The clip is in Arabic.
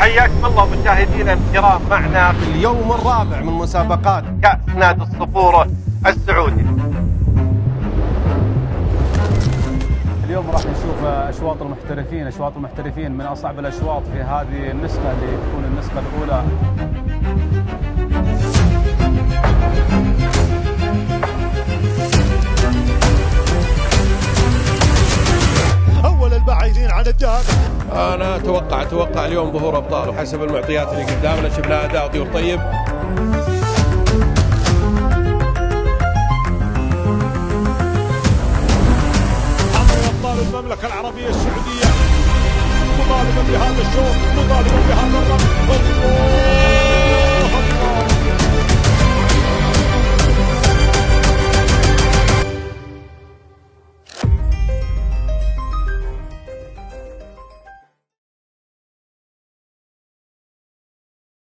حياكم الله مشاهدينا الكرام، معنا في اليوم الرابع من مسابقات كأس نادي الصفورة السعودي. اليوم راح نشوف اشواط المحترفين من اصعب الاشواط في هذه النسخه اللي تكون النسخه الاولى. اول الباحثين عن الذهب. انا اتوقع اليوم ظهور ابطال، وحسب المعطيات اللي قدامنا شفنا اداء طيور طيب. امر ابطال المملكه العربيه السعوديه مطالبا بهذا الشوط.